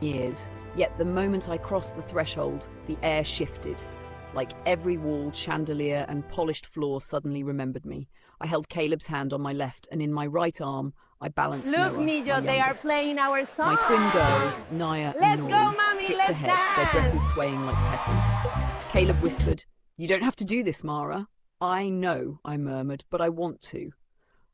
Years. Yet the moment I crossed the threshold, the air shifted. Like every wall, chandelier, and polished floor suddenly remembered me. I held Caleb's hand on my left, and in my right arm, I balanced Look, Noah, Mijo, my they are youngest. playing our song. My twin girls, Naya and Let's Nori, go, mommy, skipped let's ahead, their dance. dresses swaying like petals. Caleb whispered, "You don't have to do this, Mara." "I know," I murmured, "but I want to."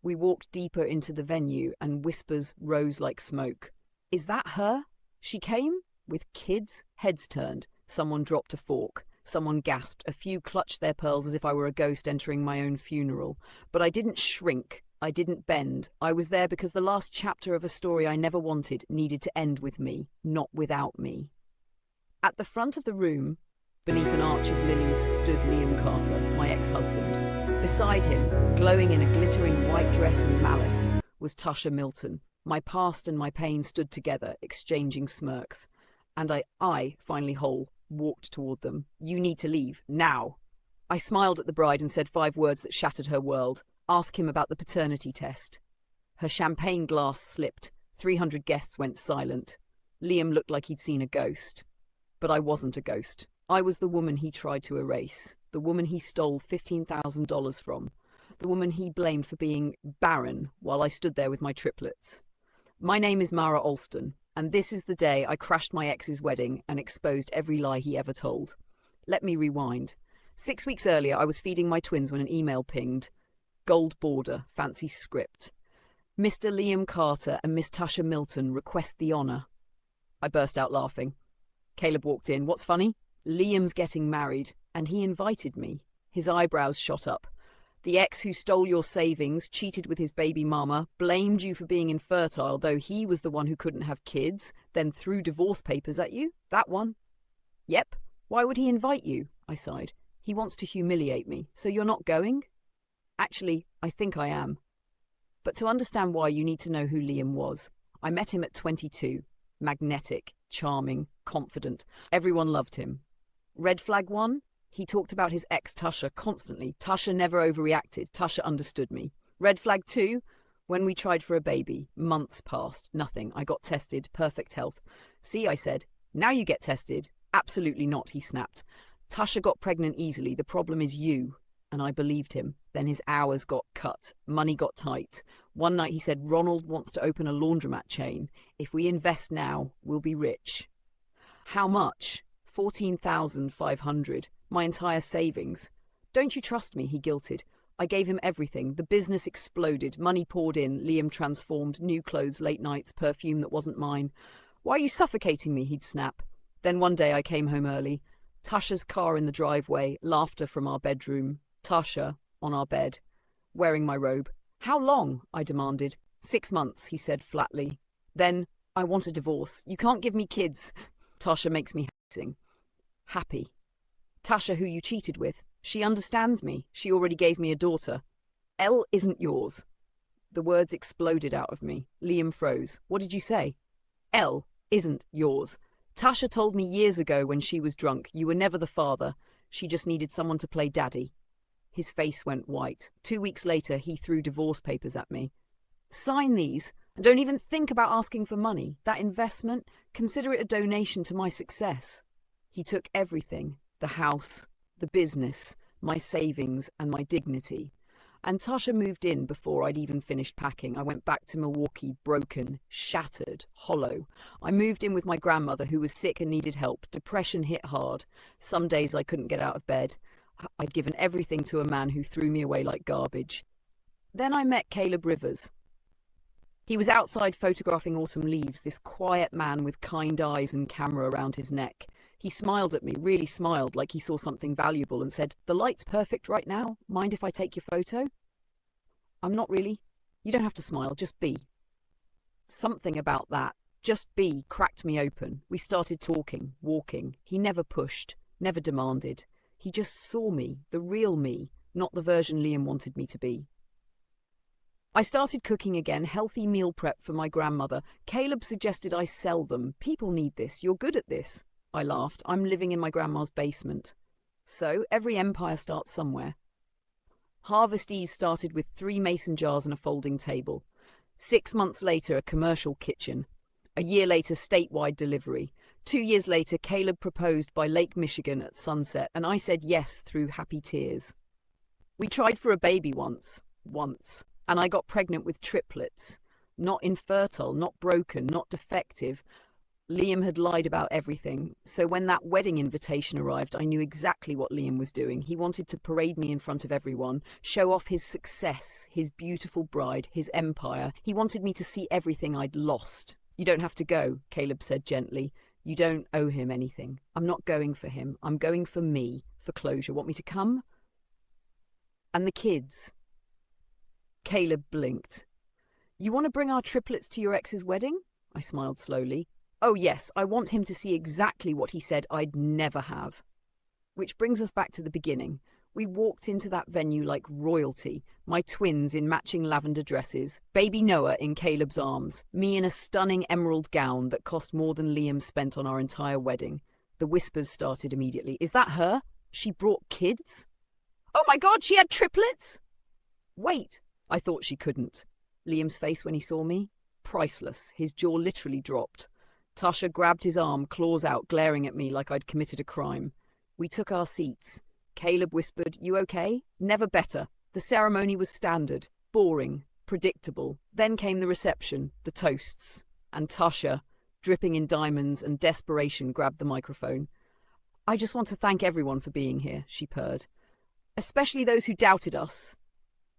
We walked deeper into the venue, and whispers rose like smoke. "Is that her?" She came with kids, heads turned. Someone dropped a fork. Someone gasped. A few clutched their pearls as if I were a ghost entering my own funeral. But I didn't shrink. I didn't bend. I was there because the last chapter of a story I never wanted needed to end with me, not without me. At the front of the room, beneath an arch of lilies, stood Liam Carter, my ex-husband. Beside him, glowing in a glittering white dress and malice, was Tasha Milton. My past and my pain stood together, exchanging smirks. And I, finally whole, walked toward them. "You need to leave, now." I smiled at the bride and said 5 words that shattered her world. "Ask him about the paternity test." Her champagne glass slipped. 300 guests went silent. Liam looked like he'd seen a ghost. But I wasn't a ghost. I was the woman he tried to erase. The woman he stole $15,000 from. The woman he blamed for being barren while I stood there with my triplets. My name is Mara Alston, and this is the day I crashed my ex's wedding and exposed every lie he ever told. Let me rewind. 6 weeks earlier, I was feeding my twins when an email pinged. Gold border, fancy script. "Mr. Liam Carter and Miss Tasha Milton request the honour." I burst out laughing. Caleb walked in. "What's funny?" "Liam's getting married, and he invited me." His eyebrows shot up. "The ex who stole your savings, cheated with his baby mama, blamed you for being infertile, though he was the one who couldn't have kids, then threw divorce papers at you? That one?" "Yep. Why would he invite you?" I sighed. "He wants to humiliate me. So you're not going?" "Actually, I think I am. But to understand why, you need to know who Liam was. I met him at 22. Magnetic, charming, confident. Everyone loved him. Red flag 1? He talked about his ex Tasha constantly. Tasha never overreacted. Tasha understood me. Red flag 2? When we tried for a baby. Months passed. Nothing. I got tested. Perfect health. "See," I said. "Now you get tested." "Absolutely not," he snapped. "Tasha got pregnant easily. The problem is you." And I believed him. Then his hours got cut. Money got tight. One night he said, "Ronald wants to open a laundromat chain. If we invest now, we'll be rich." "How much?" $14,500. My entire savings. "Don't you trust me?" he guilted. I gave him everything. The business exploded. Money poured in. Liam transformed. New clothes, late nights, perfume that wasn't mine. "Why are you suffocating me?" he'd snap. Then one day I came home early. Tasha's car in the driveway. Laughter from our bedroom. Tasha on our bed, wearing my robe. "How long?" I demanded. 6 months, he said flatly. Then, "I want a divorce. You can't give me kids." Tasha makes me happy. "Tasha, who you cheated with. She understands me. She already gave me a daughter." "Elle isn't yours." The words exploded out of me. Liam froze. "What did you say?" "Elle isn't yours. Tasha told me years ago when she was drunk, you were never the father. She just needed someone to play daddy." His face went white. 2 weeks later, he threw divorce papers at me. "Sign these, and don't even think about asking for money. That investment, consider it a donation to my success." He took everything, the house, the business, my savings, and my dignity. And Tasha moved in before I'd even finished packing. I went back to Milwaukee, broken, shattered, hollow. I moved in with my grandmother, who was sick and needed help. Depression hit hard. Some days I couldn't get out of bed. I'd given everything to a man who threw me away like garbage. Then I met Caleb Rivers. He was outside photographing autumn leaves, this quiet man with kind eyes and camera around his neck. He smiled at me, really smiled, like he saw something valuable, and said, "The light's perfect right now. Mind if I take your photo?" "I'm not really." "You don't have to smile, just be." Something about that, just be, cracked me open. We started talking, walking. He never pushed, never demanded. He just saw me, the real me, not the version Liam wanted me to be. I started cooking again, healthy meal prep for my grandmother. Caleb suggested I sell them. "People need this. You're good at this." I laughed. "I'm living in my grandma's basement." So every empire starts somewhere. Harvest Ease started with 3 mason jars and a folding table. 6 months later, a commercial kitchen. A year later, statewide delivery. 2 years later, Caleb proposed by Lake Michigan at sunset, and I said yes through happy tears. We tried for a baby once, and I got pregnant with triplets. Not infertile, not broken, not defective. Liam had lied about everything, so when that wedding invitation arrived, I knew exactly what Liam was doing. He wanted to parade me in front of everyone, show off his success, his beautiful bride, his empire. He wanted me to see everything I'd lost. You don't have to go, Caleb said gently. You don't owe him anything. I'm not going for him. I'm going for me, for closure. Want me to come? And the kids. Caleb blinked. You want to bring our triplets to your ex's wedding? I smiled slowly. Oh yes, I want him to see exactly what he said I'd never have. Which brings us back to the beginning. We walked into that venue like royalty, my twins in matching lavender dresses, baby Noah in Caleb's arms, me in a stunning emerald gown that cost more than Liam spent on our entire wedding. The whispers started immediately. Is that her? She brought kids? Oh my God, she had triplets? Wait, I thought she couldn't. Liam's face when he saw me? Priceless. His jaw literally dropped. Tasha grabbed his arm, claws out, glaring at me like I'd committed a crime. We took our seats. Caleb whispered, "You okay?" Never better. The ceremony was standard, boring, predictable. Then came the reception, the toasts. And Tasha, dripping in diamonds and desperation, grabbed the microphone. I just want to thank everyone for being here, she purred. Especially those who doubted us,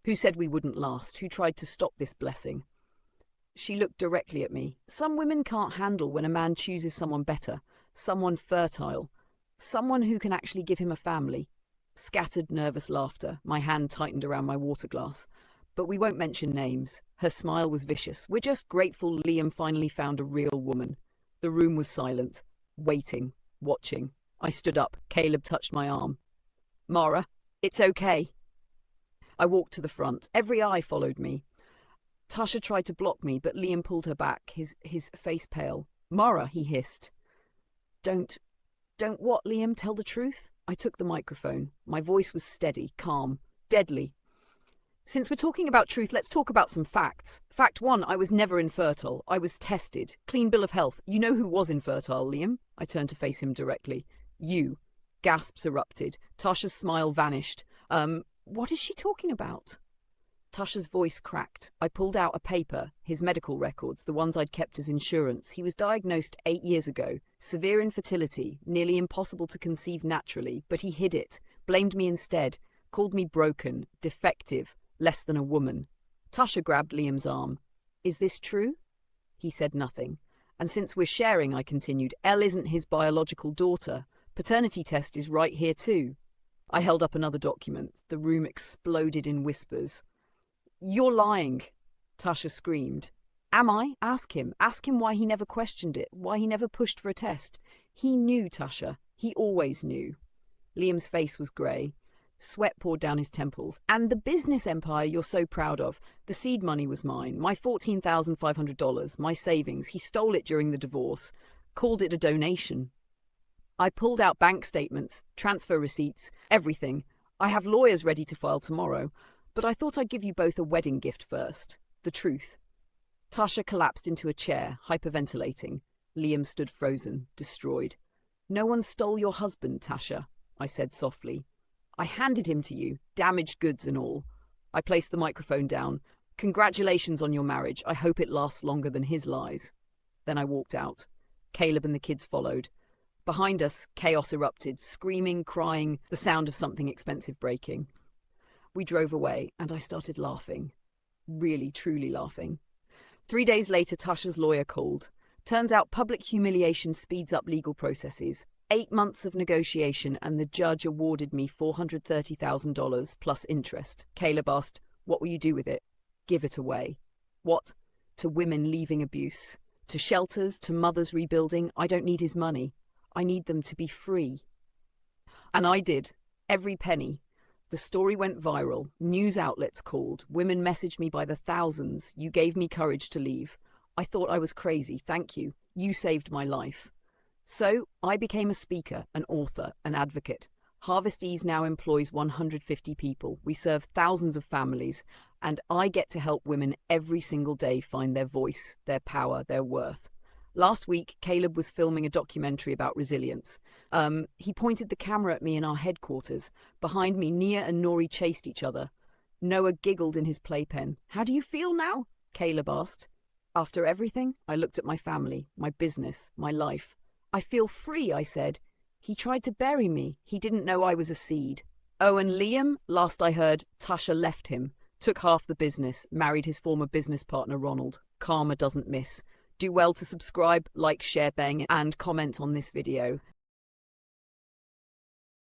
who said we wouldn't last, who tried to stop this blessing. She looked directly at me. Some women can't handle when a man chooses someone better, someone fertile, someone who can actually give him a family. Scattered, nervous laughter. My hand tightened around my water glass. But we won't mention names. Her smile was vicious. We're just grateful Liam finally found a real woman. The room was silent, waiting, watching. I stood up. Caleb touched my arm. Mara, it's okay. I walked to the front. Every eye followed me. Tasha tried to block me, but Liam pulled her back, his face pale. Mara, he hissed. Don't what, Liam? Tell the truth? I took the microphone. My voice was steady, calm, deadly. Since we're talking about truth, let's talk about some facts. Fact 1, I was never infertile. I was tested. Clean bill of health. You know who was infertile, Liam? I turned to face him directly. You. Gasps erupted. Tasha's smile vanished. What is she talking about? Tasha's voice cracked. I pulled out a paper, his medical records, the ones I'd kept as insurance. He was diagnosed 8 years ago. Severe infertility, nearly impossible to conceive naturally, but he hid it, blamed me instead, called me broken, defective, less than a woman. Tasha grabbed Liam's arm. Is this true? He said nothing. And since we're sharing, I continued, Elle isn't his biological daughter. Paternity test is right here too. I held up another document. The room exploded in whispers. You're lying, Tasha screamed. Am I? Ask him. Ask him why he never questioned it, why he never pushed for a test. He knew, Tasha. He always knew. Liam's face was grey. Sweat poured down his temples. And the business empire you're so proud of. The seed money was mine. My $14,500. My savings. He stole it during the divorce. Called it a donation. I pulled out bank statements, transfer receipts, everything. I have lawyers ready to file tomorrow. But I thought I'd give you both a wedding gift first. The truth. Tasha collapsed into a chair, hyperventilating. Liam stood frozen, destroyed. No one stole your husband, Tasha, I said softly. I handed him to you, damaged goods and all. I placed the microphone down. Congratulations on your marriage. I hope it lasts longer than his lies. Then I walked out. Caleb and the kids followed. Behind us, chaos erupted, screaming, crying, the sound of something expensive breaking. We drove away, and I started laughing. Really, truly laughing. 3 days later, Tasha's lawyer called. Turns out public humiliation speeds up legal processes. 8 months of negotiation, and the judge awarded me $430,000 plus interest. Caleb asked, what will you do with it? Give it away. What? To women leaving abuse. To shelters, to mothers rebuilding. I don't need his money. I need them to be free. And I did. Every penny. The story went viral. News outlets called. Women messaged me by the thousands. You gave me courage to leave. I thought I was crazy. Thank you. You saved my life. So I became a speaker, an author, an advocate. Harvest Ease now employs 150 people. We serve thousands of families, and I get to help women every single day find their voice, their power, their worth. Last week, Caleb was filming a documentary about resilience. He pointed the camera at me in our headquarters. Behind me, Nia and Nori chased each other. Noah giggled in his playpen. "How do you feel now?" Caleb asked. "After everything, I looked at my family, my business, my life. I feel free," I said. "He tried to bury me. He didn't know I was a seed." Oh, and Liam, last I heard, Tasha left him, took half the business, married his former business partner Ronald. Karma doesn't miss. Do well to subscribe, like, share, bang, and comment on this video.